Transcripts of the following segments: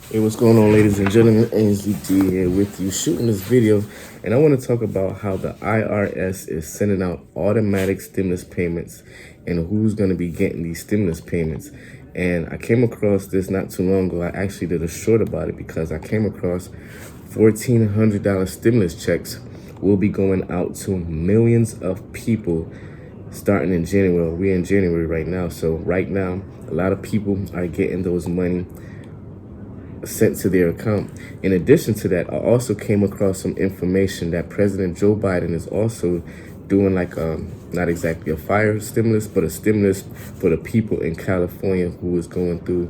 Hey, what's going on, ladies and gentlemen? AnsleyD here with you, shooting this video, and I want to talk about how the IRS is sending out automatic stimulus payments and who's going to be getting these stimulus payments. And I came across this not too long ago. I actually did a short about it because I came across $1,400 stimulus checks will be going out to millions of people starting in January. We're in January right now, so right now a lot of people are getting those money sent to their account. In addition to that, I also came across some information that President Joe Biden is also doing like not exactly a fire stimulus, but a stimulus for the people in California who is going through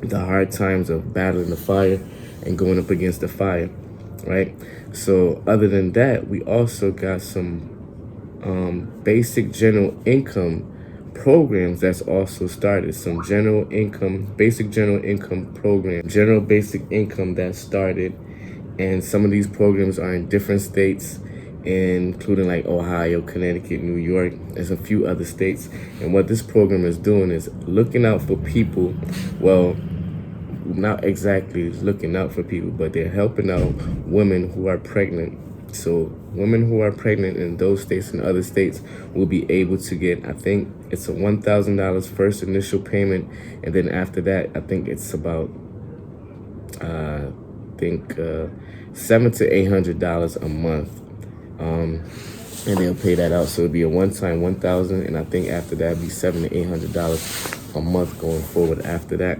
the hard times of battling the fire and going up against the fire, right? So other than that, we also got some basic general income programs that's also started. Some general income, basic general income program, general basic income that started. And some of these programs are in different states, including like Ohio, Connecticut, New York, and a few other states. And what this program is doing is looking out for people. Well, not exactly looking out for people, but they're helping out women who are pregnant. So women who are pregnant in those states and other states will be able to get, I think it's a $1,000 first initial payment, and then after that, I think it's about, $700 to $800 a month, and they'll pay that out. So it'll be a one-time 1,000, and I think after that, it'll be $700 to $800 a month going forward after that.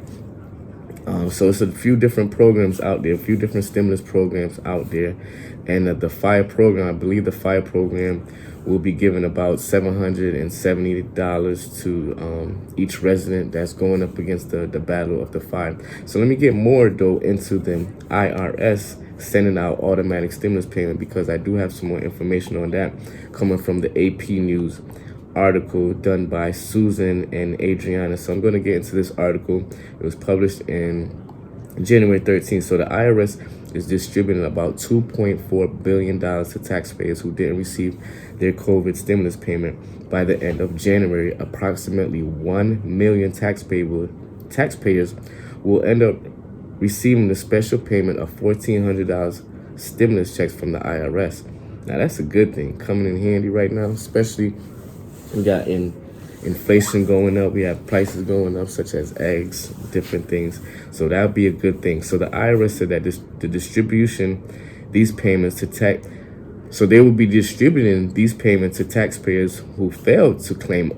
So it's a few different programs out there, a few different stimulus programs out there. And the fire program, I believe the fire program will be giving about $770 to each resident that's going up against the battle of the fire. So let me get more, though, into the IRS sending out automatic stimulus payment, because I do have some more information on that coming from the AP News article done by Susan and Adriana. So I'm going to get into this article. It was published in January 13th. So the IRS is distributing about $2.4 billion to taxpayers who didn't receive their COVID stimulus payment. By the end of January, approximately 1 million taxpayers will end up receiving the special payment of $1,400 stimulus checks from the IRS. Now that's a good thing, coming in handy right now, especially we got inflation going up. We have prices going up, such as eggs, different things. So that would be a good thing. So the IRS said that the distribution, these payments to so they will be distributing these payments to taxpayers who failed to claim,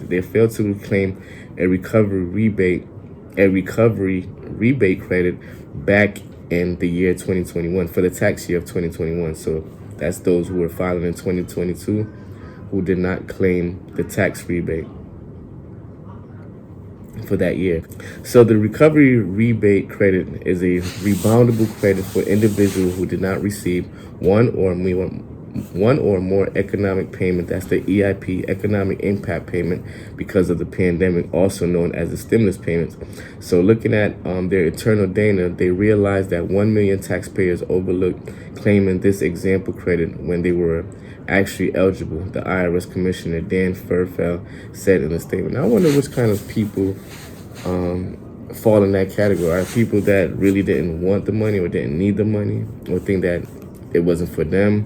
they failed to claim a recovery rebate credit back in the year 2021, for the tax year of 2021. So that's those who were filing in 2022 who did not claim the tax rebate for that year. So the recovery rebate credit is a reboundable credit for individuals who did not receive one or more economic payment. That's the EIP, economic impact payment, because of the pandemic, also known as the stimulus payments. So looking at their internal data, they realized that 1 million taxpayers overlooked claiming this example credit when they were actually eligible, the IRS Commissioner Dan Furfell said in a statement. Now, I wonder which kind of people fall in that category. Are people that really didn't want the money or didn't need the money or think that it wasn't for them?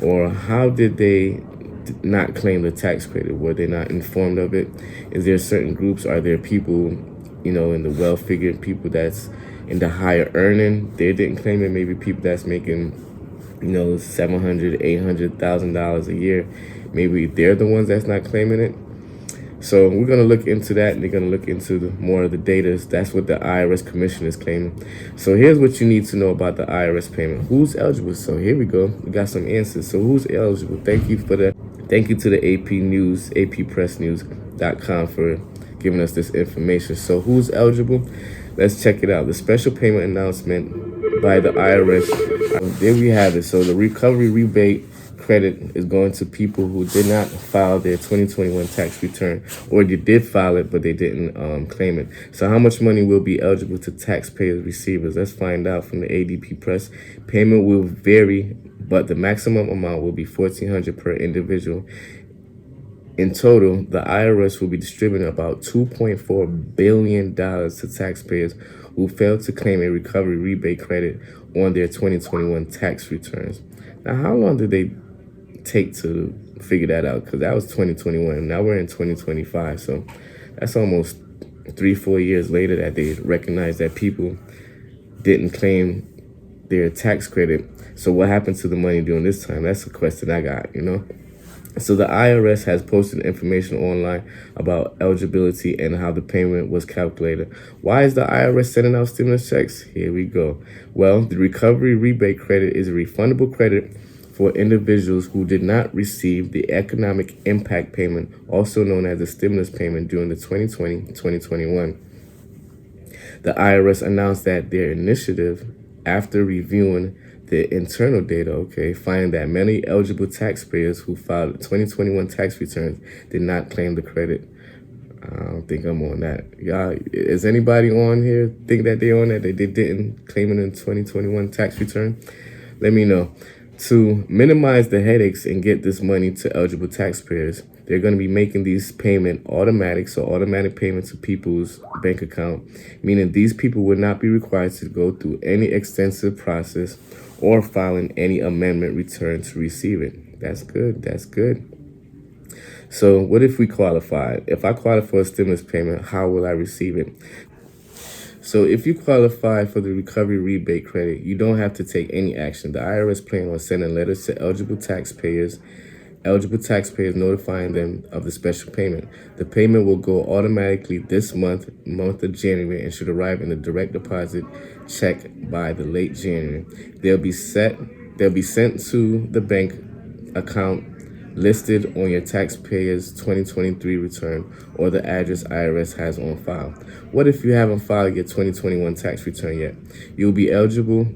Or how did they not claim the tax credit? Were they not informed of it? Is there certain groups? Are there people, in the well-figured, people that's in the higher earning, they didn't claim it? Maybe people that's making $700,000, $800,000 a year, maybe they're the ones that's not claiming it. So we're going to look into that, and they're going to look into more of the data. That's what the IRS Commission is claiming. So here's what you need to know about the IRS payment. Who's eligible? So here we go. We got some answers. So who's eligible? Thank you to the AP News, APPressNews.com for giving us this information. So who's eligible? Let's check it out. The special payment announcement by the IRS. There we have it. So the recovery rebate credit is going to people who did not file their 2021 tax return, or they did file it but they didn't claim it. So how much money will be eligible to taxpayers receivers? Let's find out from the ADP Press. Payment will vary, but the maximum amount will be $1,400 per individual. In total, the IRS will be distributing about $2.4 billion to taxpayers who failed to claim a recovery rebate credit on their 2021 tax returns. Now, how long did they take to figure that out? Because that was 2021. Now we're in 2025. So that's almost 3-4 years later that they recognized that people didn't claim their tax credit. So what happened to the money during this time? That's a question I got. So the IRS has posted information online about eligibility and how the payment was calculated. Why is the IRS sending out stimulus checks? Here we go. Well, the recovery rebate credit is a refundable credit for individuals who did not receive the economic impact payment, also known as the stimulus payment, during the 2020-2021. The IRS announced that their initiative, after reviewing the internal data, finding that many eligible taxpayers who filed 2021 tax returns did not claim the credit. I don't think I'm on that. Y'all, is anybody on here think that they're on that? They didn't claim it in 2021 tax return? Let me know. To minimize the headaches and get this money to eligible taxpayers, they're going to be making these payment automatic, so automatic payment to people's bank account, meaning these people would not be required to go through any extensive process or filing any amendment return to receive it. That's good. That's good. So what if we qualify? If I qualify for a stimulus payment, how will I receive it? So if you qualify for the recovery rebate credit, you don't have to take any action. The IRS plans on sending letters to eligible taxpayers notifying them of the special payment. The payment will go automatically this month of January, and should arrive in the direct deposit check by the late January. They'll be sent to the bank account listed on your taxpayer's 2023 return or the address IRS has on file. What if you haven't filed your 2021 tax return yet? You'll be eligible.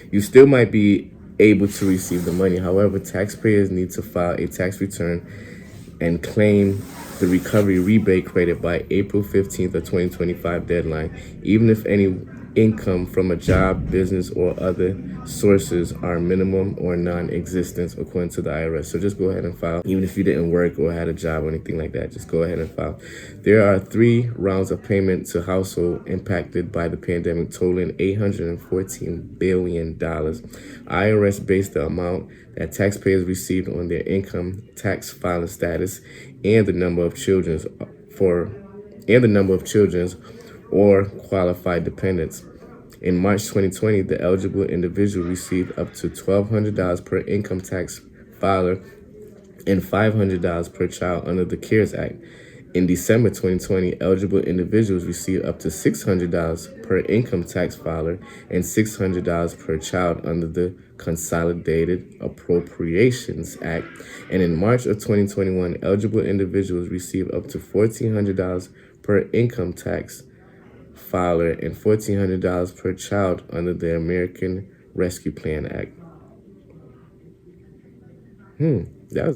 You still might be able to receive the money. However, taxpayers need to file a tax return and claim the recovery rebate credit by April 15th of 2025 deadline, even if any income from a job, business, or other sources are minimum or non-existent according to the IRS. So just go ahead and file. Even if you didn't work or had a job or anything like that, just go ahead and file. There are 3 rounds of payment to households impacted by the pandemic, totaling $814 billion. IRS based the amount that taxpayers received on their income tax filing status and the number of children or qualified dependents. In March 2020, the eligible individual received up to $1,200 per income tax filer and $500 per child under the CARES Act. In December 2020, eligible individuals received up to $600 per income tax filer and $600 per child under the Consolidated Appropriations Act. And in March of 2021, eligible individuals received up to $1,400 per income tax filer and $1,400 per child under the American Rescue Plan Act. That was